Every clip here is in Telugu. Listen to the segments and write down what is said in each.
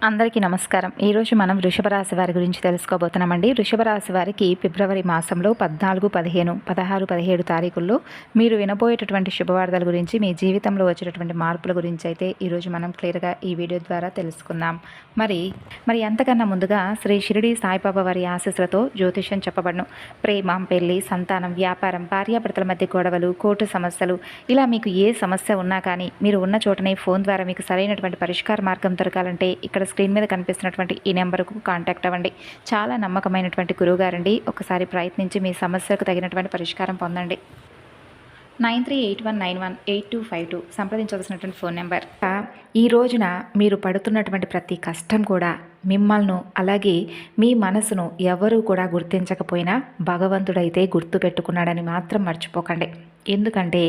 అందరికీ నమస్కారం. ఈరోజు మనం వృషభ రాశి వారి గురించి తెలుసుకోబోతున్నామండి. వృషభ రాశి వారికి ఫిబ్రవరి మాసంలో 14, 15, 16, 17 తారీఖుల్లో మీరు వినబోయేటటువంటి శుభవార్తల గురించి, మీ జీవితంలో వచ్చేటటువంటి మార్పుల గురించి అయితే ఈరోజు మనం క్లియర్గా ఈ వీడియో ద్వారా తెలుసుకుందాం. మరి అంతకన్నా ముందుగా శ్రీ షిరిడి సాయిబాబా వారి ఆశీస్సులతో జ్యోతిష్యం చెప్పబడను. ప్రేమ, పెళ్లి, సంతానం, వ్యాపారం, భార్యాభర్తల మధ్య గొడవలు, కోర్టు సమస్యలు, ఇలా మీకు ఏ సమస్య ఉన్నా కానీ మీరు ఉన్న చోటనే ఫోన్ ద్వారా మీకు సరైనటువంటి పరిష్కార మార్గం దొరకాలంటే ఇక్కడ స్క్రీన్ మీద కనిపిస్తున్నటువంటి ఈ నెంబర్కు కాంటాక్ట్ అవ్వండి. చాలా నమ్మకమైనటువంటి గురువుగారండి. ఒకసారి ప్రయత్నించి మీ సమస్యకు తగినటువంటి పరిష్కారం పొందండి. 9381918252 సంప్రదించవలసినటువంటి ఫోన్ నెంబర్. ఈ రోజున మీరు పడుతున్నటువంటి ప్రతి కష్టం కూడా మిమ్మల్ని, అలాగే మీ మనసును ఎవరూ కూడా గుర్తించకపోయినా భగవంతుడైతే గుర్తు పెట్టుకున్నాడని మాత్రం మర్చిపోకండి. ఎందుకంటే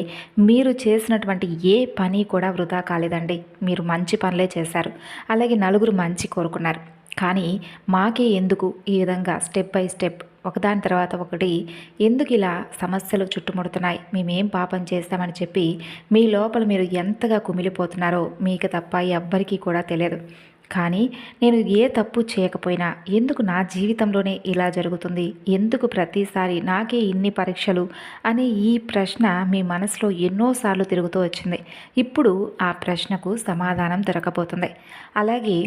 మీరు చేసినటువంటి ఏ పని కూడా వృధా కాలేదండి. మీరు మంచి పనులే చేశారు, అలాగే నలుగురు మంచి కోరుకున్నారు. కానీ మాకే ఎందుకు ఈ విధంగా స్టెప్ బై స్టెప్ ఒకదాని తర్వాత ఒకటి ఎందుకు ఇలా సమస్యలు చుట్టుముడుతున్నాయి, మేమేం పాపం చేస్తామని చెప్పి మీ లోపల మీరు ఎంతగా కుమిలిపోతున్నారో మీకు తప్ప ఎవ్వరికీ కూడా తెలియదు. కానీ నేను ఏ తప్పు చేయకపోయినా ఎందుకు నా జీవితంలోనే ఇలా జరుగుతుంది, ఎందుకు ప్రతిసారి నాకే ఇన్ని పరీక్షలు అనే ఈ ప్రశ్న మీ మనసులో ఎన్నోసార్లు తిరుగుతూ వచ్చింది. ఇప్పుడు ఆ ప్రశ్నకు సమాధానం దొరకబోతుంది. అలాగే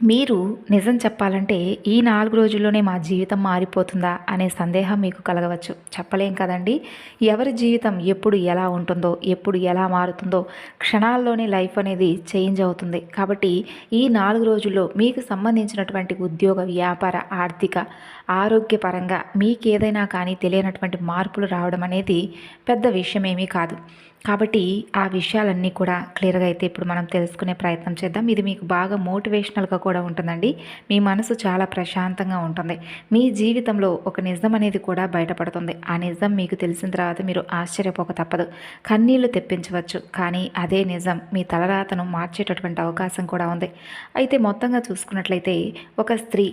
మీరు నిజం చెప్పాలంటే ఈ 4 రోజుల్లోనే మా జీవితం మారిపోతుందా అనే సందేహం మీకు కలగవచ్చు. చెప్పలేం కదండి. ఎవరి జీవితం ఎప్పుడు ఎలా ఉంటుందో, ఎప్పుడు ఎలా మారుతుందో, క్షణాల్లోనే లైఫ్ అనేది చేంజ్ అవుతుంది. కాబట్టి ఈ 4 రోజుల్లో మీకు సంబంధించినటువంటి ఉద్యోగ, వ్యాపార, ఆర్థిక, ఆరోగ్యపరంగా మీకేదైనా కానీ తెలియనటువంటి మార్పులు రావడం అనేది పెద్ద విషయమేమీ కాదు. కాబట్టి ఆ విషయాలన్నీ కూడా క్లియర్గా అయితే ఇప్పుడు మనం తెలుసుకునే ప్రయత్నం చేద్దాం. ఇది మీకు బాగా మోటివేషనల్గా కూడా ఉంటుందండి. మీ మనసు చాలా ప్రశాంతంగా ఉంటుంది. మీ జీవితంలో ఒక నిజం అనేది కూడా బయటపడుతుంది. ఆ నిజం మీకు తెలిసిన తర్వాత మీరు ఆశ్చర్యపోక తప్పదు. కన్నీళ్లు తెప్పించవచ్చు, కానీ అదే నిజం మీ తలరాతను మార్చేటటువంటి అవకాశం కూడా ఉంది. అయితే మొత్తంగా చూసుకున్నట్లయితే ఒక స్త్రీ,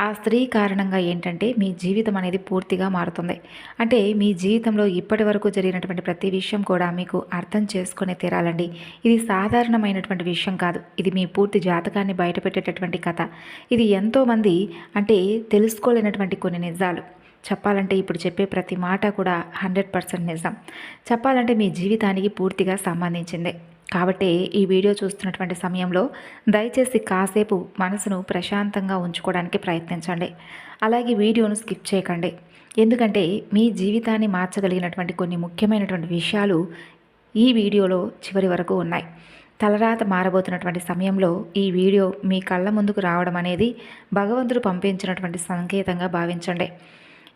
ఆ స్త్రీ కారణంగా ఏంటంటే మీ జీవితం అనేది పూర్తిగా మారుతుంది. అంటే మీ జీవితంలో ఇప్పటి వరకు జరిగినటువంటి ప్రతి విషయం కూడా మీకు అర్థం చేసుకునే తీరాలండి. ఇది సాధారణమైనటువంటి విషయం కాదు. ఇది మీ పూర్తి జాతకాన్ని బయటపెట్టేటటువంటి కథ. ఇది ఎంతోమంది అంటే తెలుసుకోలేనటువంటి కొన్ని నిజాలు. చెప్పాలంటే ఇప్పుడు చెప్పే ప్రతి మాట కూడా 100% నిజం. చెప్పాలంటే మీ జీవితానికి పూర్తిగా సంబంధించిందే. కాబట్టి ఈ వీడియో చూస్తున్నటువంటి సమయంలో దయచేసి కాసేపు మనసును ప్రశాంతంగా ఉంచుకోవడానికి ప్రయత్నించండి. అలాగే వీడియోను స్కిప్ చేయకండి. ఎందుకంటే మీ జీవితాన్ని మార్చగలిగినటువంటి కొన్ని ముఖ్యమైనటువంటి విషయాలు ఈ వీడియోలో చివరి వరకు ఉన్నాయి. తలరాత మారబోతున్నటువంటి సమయంలో ఈ వీడియో మీ కళ్ళ ముందుకు రావడం అనేది భగవంతుడు పంపించినటువంటి సంకేతంగా భావించండి.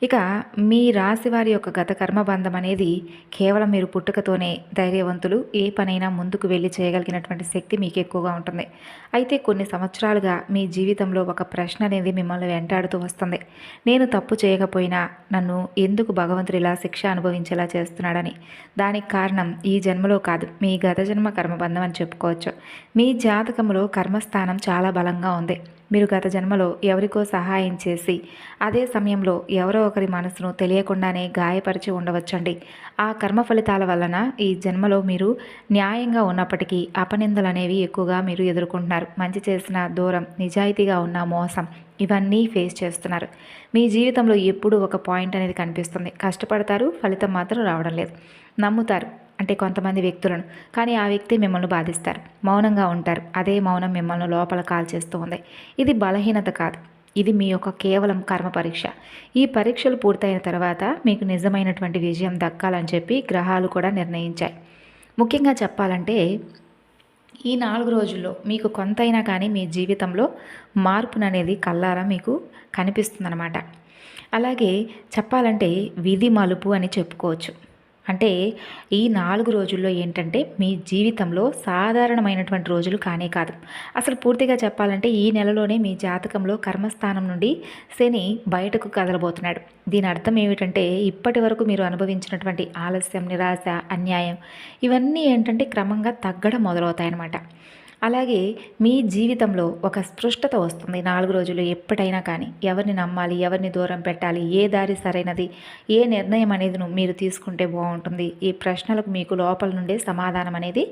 ఇక మీ రాశి వారి యొక్క గత కర్మబంధం అనేది కేవలం మీరు పుట్టుకతోనే ధైర్యవంతులు, ఏ పనైనా ముందుకు వెళ్ళి చేయగలిగినటువంటి శక్తి మీకు ఎక్కువగా ఉంటుంది. అయితే కొన్ని సంవత్సరాలుగా మీ జీవితంలో ఒక ప్రశ్న అనేది మిమ్మల్ని వెంటాడుతూ వస్తుంది. నేను తప్పు చేయకపోయినా నన్ను ఎందుకు భగవంతుడు ఇలా శిక్ష అనుభవించేలా చేస్తున్నాడని. దానికి కారణం ఈ జన్మలో కాదు, మీ గత జన్మ కర్మబంధం అని చెప్పుకోవచ్చు. మీ జాతకంలో కర్మస్థానం చాలా బలంగా ఉంది. మీరు గత జన్మలో ఎవరికో సహాయం చేసి అదే సమయంలో ఎవరో ఒకరి మనసును తెలియకుండానే గాయపరిచి ఉండవచ్చండి. ఆ కర్మ ఫలితాల వలన ఈ జన్మలో మీరు న్యాయంగా ఉన్నప్పటికీ అపనిందలు అనేవి ఎక్కువగా మీరు ఎదుర్కొంటున్నారు. మంచి చేసిన దూరం, నిజాయితీగా ఉన్న మోసం, ఇవన్నీ ఫేస్ చేస్తున్నారు. మీ జీవితంలో ఎప్పుడూ ఒక పాయింట్ అనేది కనిపిస్తుంది. కష్టపడతారు, ఫలితం మాత్రం రావడం లేదు. నమ్ముతారు అంటే కొంతమంది వ్యక్తులను, కానీ ఆ వ్యక్తి మిమ్మల్ని బాధిస్తారు. మౌనంగా ఉంటారు, అదే మౌనం మిమ్మల్ని లోపల కాల్చేస్తూ ఉంది. ఇది బలహీనత కాదు, ఇది మీ యొక్క కేవలం కర్మ పరీక్ష. ఈ పరీక్షలు పూర్తయిన తర్వాత మీకు నిజమైనటువంటి విజయం దక్కాలని చెప్పి గ్రహాలు కూడా నిర్ణయించాయి. ముఖ్యంగా చెప్పాలంటే ఈ 4 రోజుల్లో మీకు కొంతైనా కానీ మీ జీవితంలో మార్పుననేది కల్లారా మీకు కనిపిస్తుందన్నమాట. అలాగే చెప్పాలంటే విధి మలుపు అని చెప్పుకోవచ్చు. అంటే ఈ 4 రోజుల్లో ఏంటంటే మీ జీవితంలో సాధారణమైనటువంటి రోజులు కానే కాదు. అసలు పూర్తిగా చెప్పాలంటే ఈ నెలలోనే మీ జాతకంలో కర్మస్థానం నుండి శని బయటకు కదలబోతున్నాడు. దీని అర్థం ఏమిటంటే ఇప్పటి వరకు మీరు అనుభవించినటువంటి ఆలస్యం, నిరాశ, అన్యాయం, ఇవన్నీ ఏంటంటే క్రమంగా తగ్గడం మొదలవుతాయన్నమాట. అలాగే మీ జీవితంలో ఒక స్పృష్టత వస్తుంది 4 రోజులు ఎప్పుడైనా కానీ. ఎవరిని నమ్మాలి, ఎవరిని దూరం పెట్టాలి, ఏ దారి సరైనది, ఏ నిర్ణయం అనేది మీరు తీసుకుంటే బాగుంటుంది, ఈ ప్రశ్నలకు మీకు లోపల నుండే సమాధానం అనేది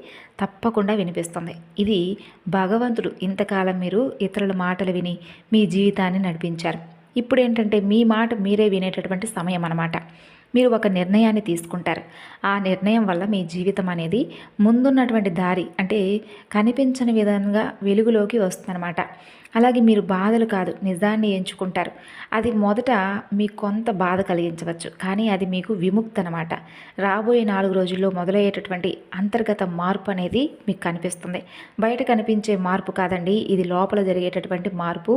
తప్పకుండా వినిపిస్తుంది. ఇది భగవంతుడు ఇంతకాలం మీరు ఇతరుల మాటలు విని మీ జీవితాన్ని నడిపించారు. ఇప్పుడేంటంటే మీ మాట మీరే వినేటటువంటి సమయం అన్నమాట. మీరు ఒక నిర్ణయాన్ని తీసుకుంటారు. ఆ నిర్ణయం వల్ల మీ జీవితం అనేది ముందున్నటువంటి దారి అంటే కనిపించని విధంగా వెలుగులోకి వస్తుందన్నమాట. అలాగే మీరు బాధలు కాదు నిజాన్ని ఎంచుకుంటారు. అది మొదట మీకు కొంత బాధ కలిగించవచ్చు, కానీ అది మీకు విముక్తి అనమాట. రాబోయే 4 రోజుల్లో మొదలయ్యేటటువంటి అంతర్గత మార్పు అనేది మీకు కనిపిస్తుంది. బయట కనిపించే మార్పు కాదండి, ఇది లోపల జరిగేటటువంటి మార్పు.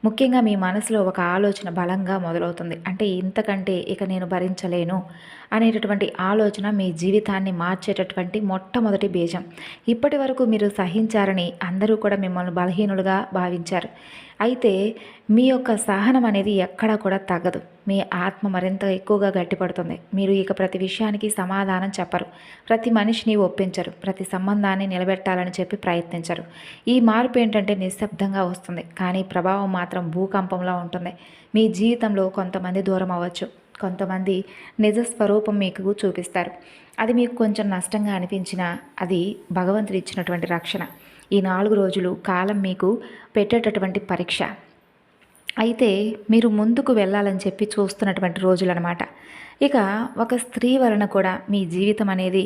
ముఖ్యంగా మీ మనసులో ఒక ఆలోచన బలంగా మొదలవుతుంది. అంటే ఇంతకంటే ఇక నేను భరించలేను అనేటటువంటి ఆలోచన మీ జీవితాన్ని మార్చేటటువంటి మొట్టమొదటి బీజం. ఇప్పటి వరకు మీరు సహించారని అందరూ కూడా మిమ్మల్ని బలహీనులుగా భావించారు. అయితే మీ యొక్క సహనం అనేది ఎక్కడా కూడా తగ్గదు. మీ ఆత్మ మరింత ఎక్కువగా గట్టిపడుతుంది. మీరు ఇక ప్రతి విషయానికి సమాధానం చెప్పరు, ప్రతి మనిషిని ఒప్పించరు, ప్రతి సంబంధాన్ని నిలబెట్టాలని చెప్పి ప్రయత్నించరు. ఈ మార్పు ఏంటంటే నిశ్శబ్దంగా వస్తుంది, కానీ ప్రభావం మాత్రం భూకంపంలా ఉంటుంది. మీ జీవితంలో కొంతమంది దూరం అవ్వచ్చు, కొంతమంది నిజ స్వరూపం మీకు చూపిస్తారు. అది మీకు కొంచెం నష్టంగా అనిపించినా అది భగవంతుడు ఇచ్చినటువంటి రక్షణ. ఈ 4 రోజులు కాలం మీకు పెట్టేటటువంటి పరీక్ష. అయితే మీరు ముందుకు వెళ్ళాలని చెప్పి చూస్తున్నటువంటి రోజులన్నమాట. ఇక ఒక స్త్రీ వలన కూడా మీ జీవితం అనేది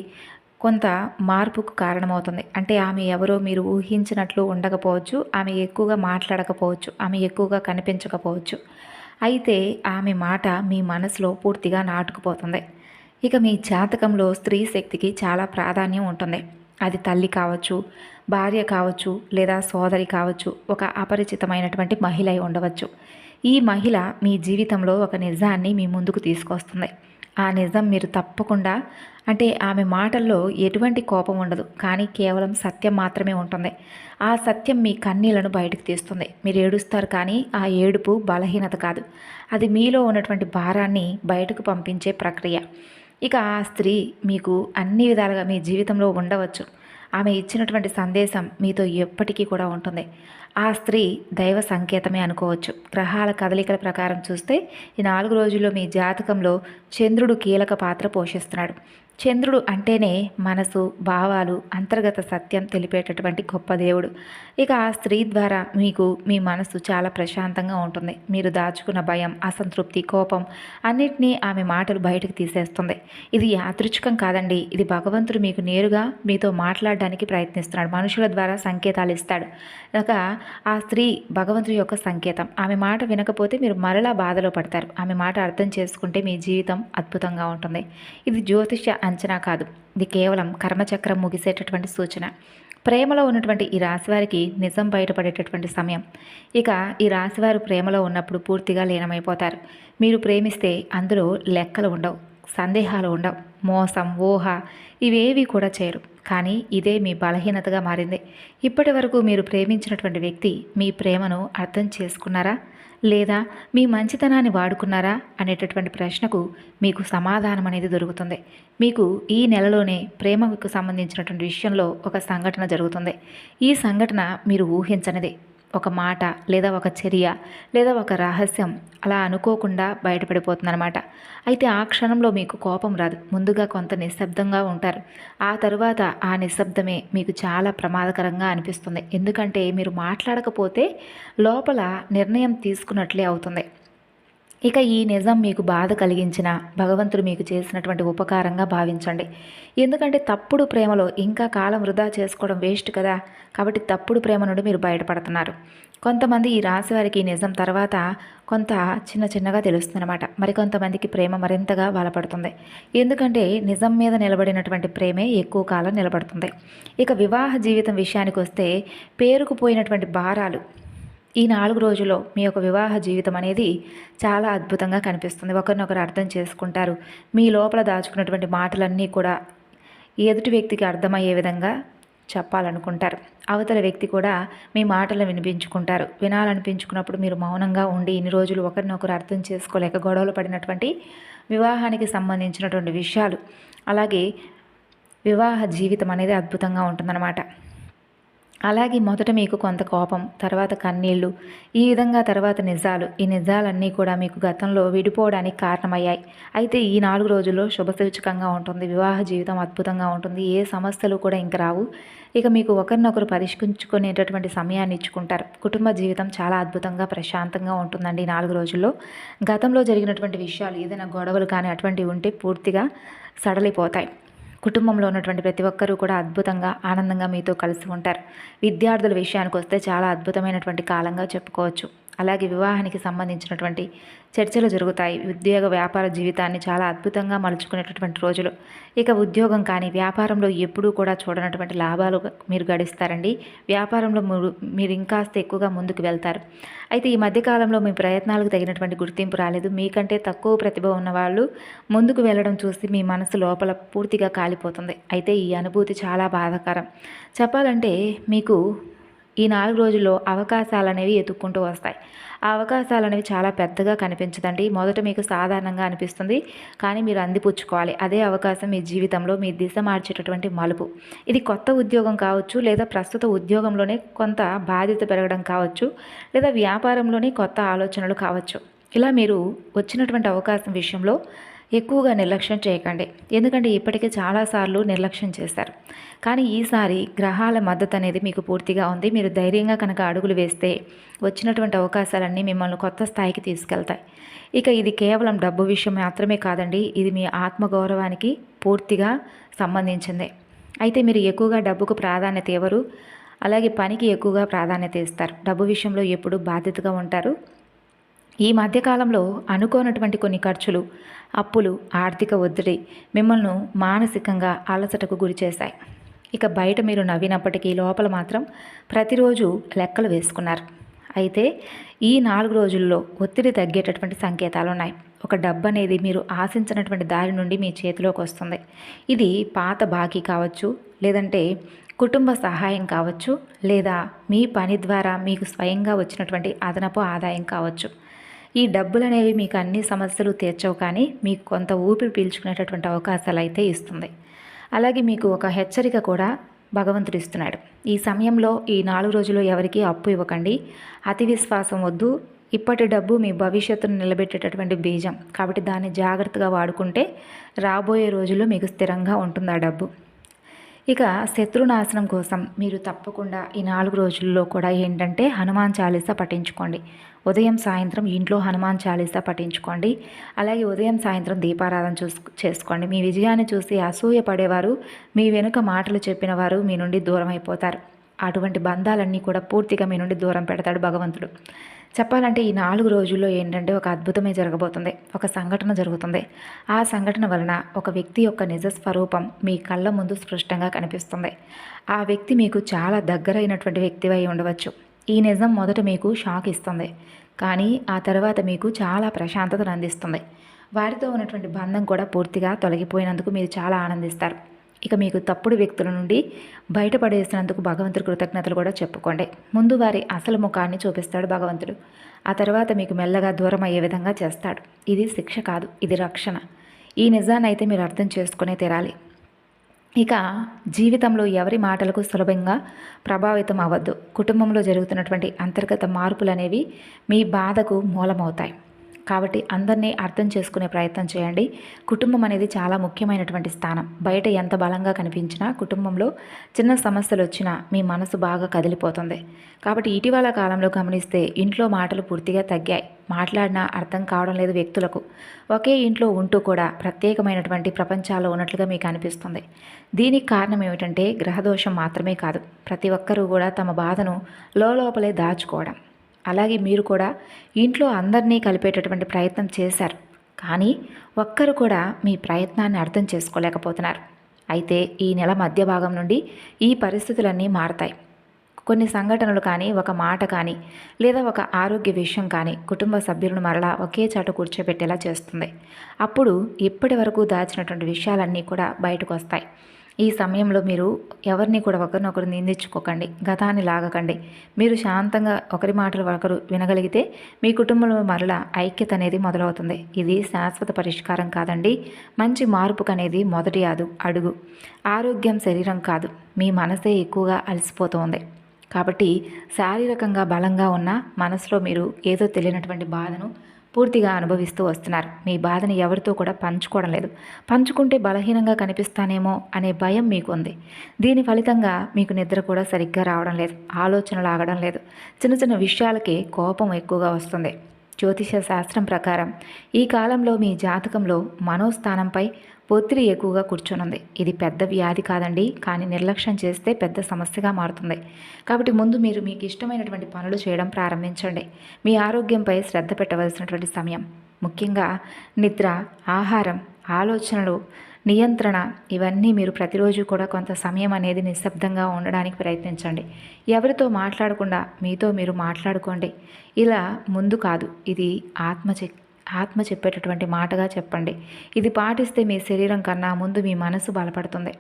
కొంత మార్పుకు కారణమవుతుంది. అంటే ఆమె ఎవరో మీరు ఊహించినట్లు ఉండకపోవచ్చు, ఆమె ఎక్కువగా మాట్లాడకపోవచ్చు, ఆమె ఎక్కువగా కనిపించకపోవచ్చు. అయితే ఆమె మాట మీ మనసులో పూర్తిగా నాటుకుపోతుంది. ఇక మీ జాతకంలో స్త్రీ శక్తికి చాలా ప్రాధాన్యం ఉంటుంది. అది తల్లి కావచ్చు, భార్య కావచ్చు, లేదా సోదరి కావచ్చు, ఒక అపరిచితమైనటువంటి మహిళ అయి ఉండవచ్చు. ఈ మహిళ మీ జీవితంలో ఒక నిజాన్ని మీ ముందుకు తీసుకొస్తుంది. ఆ నిజం మీరు తప్పకుండా అంటే ఆమె మాటల్లో ఎటువంటి కోపం ఉండదు, కానీ కేవలం సత్యం మాత్రమే ఉంటుంది. ఆ సత్యం మీ కన్నీళ్లను బయటకు తీస్తుంది. మీరు ఏడుస్తారు, కానీ ఆ ఏడుపు బలహీనత కాదు, అది మీలో ఉన్నటువంటి భారాన్ని బయటకు పంపించే ప్రక్రియ. ఇక ఆ స్త్రీ మీకు అన్ని విధాలుగా మీ జీవితంలో ఉండవచ్చు. ఆమె ఇచ్చినటువంటి సందేశం మీతో ఎప్పటికీ కూడా ఉంటుంది. ఆ స్త్రీ దైవ సంకేతమే అనుకోవచ్చు. గ్రహాల కదలికల ప్రకారం చూస్తే ఈ 4 రోజుల్లో మీ జాతకంలో చంద్రుడు కీలక పాత్ర పోషిస్తున్నాడు. చంద్రుడు అంటేనే మనసు, భావాలు, అంతర్గత సత్యం తెలిపేటటువంటి గొప్ప దేవుడు. ఇక ఆ స్త్రీ ద్వారా మీకు మీ మనసు చాలా ప్రశాంతంగా ఉంటుంది. మీరు దాచుకున్న భయం, అసంతృప్తి, కోపం అన్నిటినీ ఆమె మాటలు బయటకు తీసేస్తుంది. ఇది యాదృచ్ఛికం కాదండి, ఇది భగవంతుడు మీకు నేరుగా మీతో మాట్లాడడానికి ప్రయత్నిస్తున్నాడు. మనుషుల ద్వారా సంకేతాలు ఇస్తాడు. ఇక ఆ స్త్రీ భగవంతుడి యొక్క సంకేతం. ఆమె మాట వినకపోతే మీరు మరలా బాధలో పడతారు. ఆమె మాట అర్థం చేసుకుంటే మీ జీవితం అద్భుతంగా ఉంటుంది. ఇది జ్యోతిష్య అంచనా కాదు, ఇది కేవలం కర్మచక్రం ముగిసేటటువంటి సూచన. ప్రేమలో ఉన్నటువంటి ఈ రాశివారికి నిజం బయటపడేటటువంటి సమయం. ఇక ఈ రాశివారు ప్రేమలో ఉన్నప్పుడు పూర్తిగా లీనమైపోతారు. మీరు ప్రేమిస్తే అందులో లెక్కలు ఉండవు, సందేహాలు ఉండవు, మోసం, ఊహ ఇవేవి కూడా చేయరు. కానీ ఇదే మీ బలహీనతగా మారింది. ఇప్పటి వరకు మీరు ప్రేమించినటువంటి వ్యక్తి మీ ప్రేమను అర్థం చేసుకున్నారా, లేదా మీ మంచితనాన్ని వాడుకున్నారా అనేటటువంటి ప్రశ్నకు మీకు సమాధానం అనేది దొరుకుతుంది. మీకు ఈ నెలలోనే ప్రేమకు సంబంధించినటువంటి విషయంలో ఒక సంఘటన జరుగుతుంది. ఈ సంఘటన మీరు ఊహించనిది. ఒక మాట, లేదా ఒక చర్య, లేదా ఒక రహస్యం అలా అనుకోకుండా బయటపడిపోతుందన్నమాట. అయితే ఆ క్షణంలో మీకు కోపం రాదు, ముందుగా కొంత నిశ్శబ్దంగా ఉంటారు. ఆ తరువాత ఆ నిశ్శబ్దమే మీకు చాలా ప్రమాదకరంగా అనిపిస్తుంది. ఎందుకంటే మీరు మాట్లాడకపోతే లోపల నిర్ణయం తీసుకున్నట్లే అవుతుంది. ఇక ఈ నిజం మీకు బాధ కలిగించిన భగవంతుడు మీకు చేసినటువంటి ఉపకారంగా భావించండి. ఎందుకంటే తప్పుడు ప్రేమలో ఇంకా కాలం వృధా చేసుకోవడం వేస్ట్ కదా. కాబట్టి తప్పుడు ప్రేమ నుండి మీరు బయటపడుతున్నారు. కొంతమంది ఈ రాశి వారికి నిజం తర్వాత కొంత చిన్నగా తెలుస్తుందన్నమాట. మరికొంతమందికి ప్రేమ మరింతగా బలపడుతుంది. ఎందుకంటే నిజం మీద నిలబడినటువంటి ప్రేమే ఎక్కువ కాలం నిలబడుతుంది. ఇక వివాహ జీవితం విషయానికి వస్తే పేరుకుపోయినటువంటి భారాలు ఈ 4 రోజుల్లో మీ యొక్క వివాహ జీవితం అనేది చాలా అద్భుతంగా కనిపిస్తుంది. ఒకరినొకరు అర్థం చేసుకుంటారు. మీ లోపల దాచుకున్నటువంటి మాటలన్నీ కూడా ఎదుటి వ్యక్తికి అర్థమయ్యే విధంగా చెప్పాలనుకుంటారు. అవతల వ్యక్తి కూడా మీ మాటలను వినిపించుకుంటారు. వినాలనిపించుకున్నప్పుడు మీరు మౌనంగా ఉండి ఇన్ని రోజులు ఒకరినొకరు అర్థం చేసుకోలేక గొడవలు పడినటువంటి వివాహానికి సంబంధించినటువంటి విషయాలు, అలాగే వివాహ జీవితం అనేది అద్భుతంగా ఉంటుందన్నమాట. అలాగే మొదట మీకు కొంత కోపం, తర్వాత కన్నీళ్ళు, ఈ విధంగా తర్వాత నిజాలు. ఈ నిజాలన్నీ కూడా మీకు గతంలో విడిపోవడానికి కారణమయ్యాయి. అయితే ఈ 4 రోజుల్లో శుభసూచకంగా ఉంటుంది. వివాహ జీవితం అద్భుతంగా ఉంటుంది. ఏ సమస్యలు కూడా ఇంక రావు. ఇక మీకు ఒకరినొకరు పరిష్కరించుకునేటటువంటి సమయాన్ని ఇచ్చుకుంటారు. కుటుంబ జీవితం చాలా అద్భుతంగా, ప్రశాంతంగా ఉంటుందండి ఈ 4 రోజుల్లో. గతంలో జరిగినటువంటి విషయాలు, ఏదైనా గొడవలు కానీ అటువంటివి ఉంటే పూర్తిగా సడలిపోతాయి. కుటుంబంలో ఉన్నటువంటి ప్రతి ఒక్కరూ కూడా అద్భుతంగా, ఆనందంగా మీతో కలిసి ఉంటారు. విద్యార్థుల విషయానికి వస్తే చాలా అద్భుతమైనటువంటి కాలంగా చెప్పుకోవచ్చు. అలాగే వివాహానికి సంబంధించినటువంటి చర్చలు జరుగుతాయి. ఉద్యోగ వ్యాపార జీవితాన్ని చాలా అద్భుతంగా మలుచుకునేటటువంటి రోజులు. ఇక ఉద్యోగం కానీ వ్యాపారంలో ఎప్పుడూ కూడా చూడనటువంటి లాభాలు మీరు గడిస్తారండి. వ్యాపారంలో మీరు ఇంకాస్త ఎక్కువగా ముందుకు వెళ్తారు. అయితే ఈ మధ్యకాలంలో మీ ప్రయత్నాలకు తగినటువంటి గుర్తింపు రాలేదు. మీకంటే తక్కువ ప్రతిభ ఉన్నవాళ్ళు ముందుకు వెళ్ళడం చూసి మీ మనసు లోపల పూర్తిగా కాలిపోతుంది. అయితే ఈ అనుభూతి చాలా బాధాకరం. చెప్పాలంటే మీకు ఈ 4 రోజుల్లో అవకాశాలనేవి ఎతుక్కుంటూ వస్తాయి. ఆ అవకాశాలనేవి చాలా పెద్దగా కనిపించదండి. మొదట మీకు సాధారణంగా అనిపిస్తుంది, కానీ మీరు అందిపుచ్చుకోవాలి. అదే అవకాశం మీ జీవితంలో మీ దిశ మార్చేటటువంటి మలుపు. ఇది కొత్త ఉద్యోగం కావచ్చు, లేదా ప్రస్తుత ఉద్యోగంలోనే కొంత బాధ్యత పెరగడం కావచ్చు, లేదా వ్యాపారంలోనే కొత్త ఆలోచనలు కావచ్చు. ఇలా మీరు వచ్చినటువంటి అవకాశం విషయంలో ఎక్కువగా నిర్లక్ష్యం చేయకండి. ఎందుకంటే ఇప్పటికే చాలాసార్లు నిర్లక్ష్యం చేశారు. కానీ ఈసారి గ్రహాల మద్దతు అనేది మీకు పూర్తిగా ఉంది. మీరు ధైర్యంగా కనుక అడుగులు వేస్తే వచ్చినటువంటి అవకాశాలన్నీ మిమ్మల్ని కొత్త స్థాయికి తీసుకెళ్తాయి. ఇక ఇది కేవలం డబ్బు విషయం మాత్రమే కాదండి. ఇది మీ ఆత్మగౌరవానికి పూర్తిగా సంబంధించిందే. అయితే మీరు ఎక్కువగా డబ్బుకు ప్రాధాన్యత ఇవ్వరు. అలాగే పనికి ఎక్కువగా ప్రాధాన్యత ఇస్తారు. డబ్బు విషయంలో ఎప్పుడూ బాధ్యతగా ఉంటారు. ఈ మధ్యకాలంలో అనుకోనటువంటి కొన్ని ఖర్చులు, అప్పులు, ఆర్థిక ఒత్తిడి మిమ్మల్ని మానసికంగా అలసటకు గురి చేశాయి. ఇక బయట మీరు నవ్వినప్పటికీ లోపల మాత్రం ప్రతిరోజు లెక్కలు వేసుకున్నారు. అయితే ఈ 4 రోజుల్లో ఒత్తిడి తగ్గేటటువంటి సంకేతాలు ఉన్నాయి. ఒక డబ్బు అనేది మీరు ఆశించినటువంటి దారి నుండి మీ చేతిలోకి వస్తుంది. ఇది పాత బాకీ కావచ్చు, లేదంటే కుటుంబ సహాయం కావచ్చు, లేదా మీ పని ద్వారా మీకు స్వయంగా వచ్చినటువంటి అదనపు ఆదాయం కావచ్చు. ఈ డబ్బులనేవి మీకు అన్ని సమస్యలు తీర్చవు, కానీ మీకు కొంత ఊపిరి పీల్చుకునేటటువంటి అవకాశాలు అయితే ఇస్తుంది. అలాగే మీకు ఒక హెచ్చరిక కూడా భగవంతుడు ఇస్తున్నాడు. ఈ సమయంలో ఈ 4 రోజులు ఎవరికీ అప్పు ఇవ్వకండి. అతి విశ్వాసం వద్దు. ఇప్పటి డబ్బు మీ భవిష్యత్తును నిలబెట్టేటటువంటి బీజం. కాబట్టి దాన్ని జాగ్రత్తగా వాడుకుంటే రాబోయే రోజుల్లో మీకు స్థిరంగా ఉంటుంది ఆ డబ్బు. ఇక శత్రునాశనం కోసం మీరు తప్పకుండా ఈ 4 రోజుల్లో కూడా ఏంటంటే హనుమాన్ చాలీసా పఠించుకోండి. ఉదయం సాయంత్రం ఇంట్లో హనుమాన్ చాలీసా పఠించుకోండి. అలాగే ఉదయం సాయంత్రం దీపారాధన చేసుకోండి. మీ విజయాన్ని చూసి అసూయ పడేవారు, మీ వెనుక మాటలు చెప్పిన వారు మీ నుండి దూరం అయిపోతారు. అటువంటి బంధాలన్నీ కూడా పూర్తిగా మీ నుండి దూరం పెడతాడు భగవంతుడు. చెప్పాలంటే ఈ 4 రోజుల్లో ఏంటంటే ఒక అద్భుతమే జరగబోతుంది. ఒక సంఘటన జరుగుతుంది. ఆ సంఘటన వలన ఒక వ్యక్తి యొక్క నిజ స్వరూపం మీ కళ్ళ ముందు స్పష్టంగా కనిపిస్తుంది. ఆ వ్యక్తి మీకు చాలా దగ్గరైనటువంటి వ్యక్తివై ఉండవచ్చు. ఈ నిజం మొదట మీకు షాక్ ఇస్తుంది, కానీ ఆ తర్వాత మీకు చాలా ప్రశాంతతను అందిస్తుంది. వారితో ఉన్నటువంటి బంధం కూడా పూర్తిగా తొలగిపోయినందుకు మీరు చాలా ఆనందిస్తారు. ఇక మీకు తప్పుడు వ్యక్తుల నుండి బయటపడేసినందుకు భగవంతుడి కృతజ్ఞతలు కూడా చెప్పుకోండి. ముందు వారి అసలు ముఖాన్ని చూపిస్తాడు భగవంతుడు. ఆ తర్వాత మీకు మెల్లగా దూరం అయ్యే విధంగా చేస్తాడు. ఇది శిక్ష కాదు, ఇది రక్షణ. ఈ నిజాన్ని అయితే మీరు అర్థం చేసుకునే తీరాలి. ఇక జీవితంలో ఎవరి మాటలకు సులభంగా ప్రభావితం అవ్వద్దు. కుటుంబంలో జరుగుతున్నటువంటి అంతర్గత మార్పులు అనేవి మీ బాధకు మూలమవుతాయి. కాబట్టి అందరినీ అర్థం చేసుకునే ప్రయత్నం చేయండి. కుటుంబం అనేది చాలా ముఖ్యమైనటువంటి స్థానం. బయట ఎంత బలంగా కనిపించినా కుటుంబంలో చిన్న సమస్యలు వచ్చినా మీ మనసు బాగా కదిలిపోతుంది. కాబట్టి ఇటీవల కాలంలో గమనిస్తే ఇంట్లో మాటలు పూర్తిగా తగ్గాయి. మాట్లాడినా అర్థం కావడం లేదు వ్యక్తులకు. ఒకే ఇంట్లో ఉంటూ కూడా ప్రత్యేకమైనటువంటి ప్రపంచాల్లో ఉన్నట్లుగా మీకు అనిపిస్తుంది. దీనికి కారణం ఏమిటంటే గ్రహదోషం మాత్రమే కాదు, ప్రతి ఒక్కరూ కూడా తమ బాధను లోపలే దాచుకోవడం. అలాగే మీరు కూడా ఇంట్లో అందరినీ కలిపేటటువంటి ప్రయత్నం చేశారు, కానీ ఒక్కరు కూడా మీ ప్రయత్నాన్ని అర్థం చేసుకోలేకపోతున్నారు. అయితే ఈ నెల మధ్య భాగం నుండి ఈ పరిస్థితులన్నీ మారతాయి. కొన్ని సంఘటనలు కానీ, ఒక మాట కానీ, లేదా ఒక ఆరోగ్య విషయం కానీ కుటుంబ సభ్యులను మరలా ఒకే చాటు కూర్చోబెట్టేలా చేస్తుంది. అప్పుడు ఇప్పటి వరకు దాచినటువంటి విషయాలన్నీ కూడా బయటకు వస్తాయి. ఈ సమయంలో మీరు ఎవరిని కూడా ఒకరినొకరు నిందించుకోకండి, గతాన్ని లాగకండి. మీరు శాంతంగా ఒకరి మాటలు ఒకరు వినగలిగితే మీ కుటుంబంలో మరలా ఐక్యత అనేది మొదలవుతుంది. ఇది శాశ్వత పరిష్కారం కాదండి. మంచి మార్పుకు అనేది మొదటి అడుగు. ఆరోగ్యం శరీరం కాదు, మీ మనసే ఎక్కువగా అలసిపోతుంది. కాబట్టి శారీరకంగా బలంగా ఉన్న మనసులో మీరు ఏదో తెలియనటువంటి బాధను పూర్తిగా అనుభవిస్తూ వస్తున్నారు. మీ బాధని ఎవరితో కూడా పంచుకోవడం లేదు. పంచుకుంటే బలహీనంగా కనిపిస్తానేమో అనే భయం మీకు ఉంది. దీని ఫలితంగా మీకు నిద్ర కూడా సరిగ్గా రావడం లేదు. ఆలోచనలు ఆగడం లేదు. చిన్న చిన్న విషయాలకి కోపం ఎక్కువగా వస్తుంది. జ్యోతిష శాస్త్రం ప్రకారం ఈ కాలంలో మీ జాతకంలో మనోస్థానంపై ఒత్తిడి ఎక్కువగా కూర్చొనుంది. ఇది పెద్ద వ్యాధి కాదండి, కానీ నిర్లక్ష్యం చేస్తే పెద్ద సమస్యగా మారుతుంది. కాబట్టి ముందు మీరు మీకు ఇష్టమైనటువంటి పనులు చేయడం ప్రారంభించండి. మీ ఆరోగ్యంపై శ్రద్ధ పెట్టవలసినటువంటి సమయం. ముఖ్యంగా నిద్ర, ఆహారం, ఆలోచనలు, నియంత్రణ ఇవన్నీ మీరు ప్రతిరోజు కూడా కొంత సమయం అనేది నిశ్శబ్దంగా ఉండడానికి ప్రయత్నించండి. ఎవరితో మాట్లాడకుండా మీతో మీరు మాట్లాడుకోండి. ఇలా ముందు కాదు, ఇది ఆత్మ చెప్పేటటువంటి మాటగా చెప్పండి. ఇది పాటిస్తే మీ శరీరం కన్నా ముందు మీ మనసు బలపడుతుంది.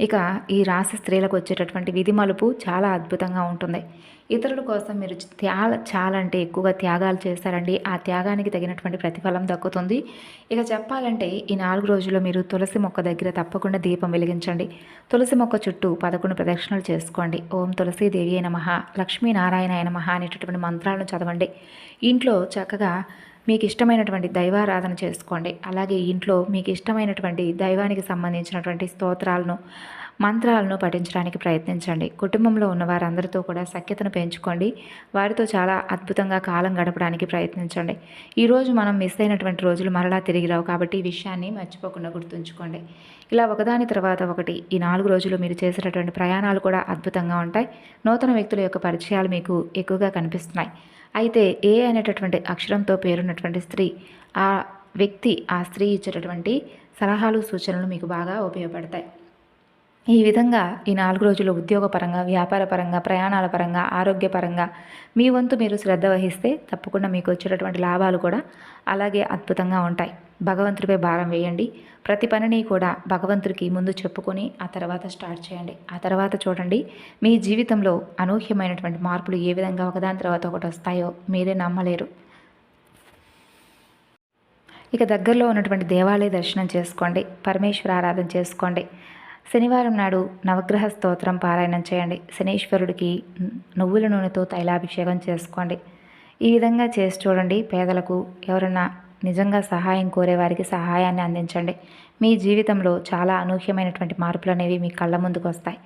ఇక ఈ రాశి స్త్రీలకు వచ్చేటటువంటి విధి మలుపు చాలా అద్భుతంగా ఉంటుంది. ఇతరుల కోసం మీరు చాలా అంటే ఎక్కువగా త్యాగాలు చేస్తారండి. ఆ త్యాగానికి తగినటువంటి ప్రతిఫలం దక్కుతుంది. ఇక చెప్పాలంటే ఈ 4 రోజుల్లో మీరు తులసి మొక్క దగ్గర తప్పకుండా దీపం వెలిగించండి. తులసి మొక్క చుట్టూ 11 ప్రదక్షిణలు చేసుకోండి. ఓం తులసీదేవి అయిన నమః, లక్ష్మీనారాయణ అయిన నమః అనేటటువంటి మంత్రాలను చదవండి. ఇంట్లో చక్కగా మీకు ఇష్టమైనటువంటి దైవారాధన చేసుకోండి. అలాగే ఇంట్లో మీకు ఇష్టమైనటువంటి దైవానికి సంబంధించినటువంటి స్తోత్రాలను, మంత్రాలను పఠించడానికి ప్రయత్నించండి. కుటుంబంలో ఉన్న వారందరితో కూడా సఖ్యతను పెంచుకోండి. వారితో చాలా అద్భుతంగా కాలం గడపడానికి ప్రయత్నించండి. ఈరోజు మనం మిస్ అయినటువంటి రోజులు మరలా తిరిగి రావు, కాబట్టి ఈ విషయాన్ని మర్చిపోకుండా గుర్తుంచుకోండి. ఇలా ఒకదాని తర్వాత ఒకటి ఈ 4 రోజులు మీరు చేసేటటువంటి ప్రయాణాలు కూడా అద్భుతంగా ఉంటాయి. నూతన వ్యక్తుల యొక్క పరిచయాలు మీకు ఎక్కువగా కనిపిస్తున్నాయి. అయితే ఏ అనేటటువంటి అక్షరంతో పేరున్నటువంటి స్త్రీ, ఆ వ్యక్తి, ఆ స్త్రీ ఇచ్చేటటువంటి సలహాలు, సూచనలు మీకు బాగా ఉపయోగపడతాయి. ఈ విధంగా ఈ 4 రోజులు ఉద్యోగపరంగా, వ్యాపారపరంగా, ప్రయాణాల పరంగా, ఆరోగ్యపరంగా మీ వంతు మీరు శ్రద్ధ వహిస్తే తప్పకుండా మీకు వచ్చేటటువంటి లాభాలు కూడా అలాగే అద్భుతంగా ఉంటాయి. భగవంతుడిపై భారం వేయండి. ప్రతి పనిని కూడా భగవంతుడికి ముందు చెప్పుకొని ఆ తర్వాత స్టార్ట్ చేయండి. ఆ తర్వాత చూడండి మీ జీవితంలో అనూహ్యమైనటువంటి మార్పులు ఏ విధంగా ఒకదాని తర్వాత ఒకటి వస్తాయో మీరే నమ్మలేరు. ఇక దగ్గరలో ఉన్నటువంటి దేవాలయ దర్శనం చేసుకోండి. పరమేశ్వర ఆరాధన చేసుకోండి. శనివారం నాడు నవగ్రహ స్తోత్రం పారాయణం చేయండి. శనీశ్వరుడికి నువ్వుల నూనెతో తైలాభిషేకం చేసుకోండి. ఈ విధంగా చేసి చూడండి. పేదలకు, ఎవరన్నా నిజంగా సహాయం కోరే వారికి సహాయాన్ని అందించండి. మీ జీవితంలో చాలా అనూహ్యమైనటువంటి మార్పులు అనేవి మీ కళ్ళ ముందుకు వస్తాయి.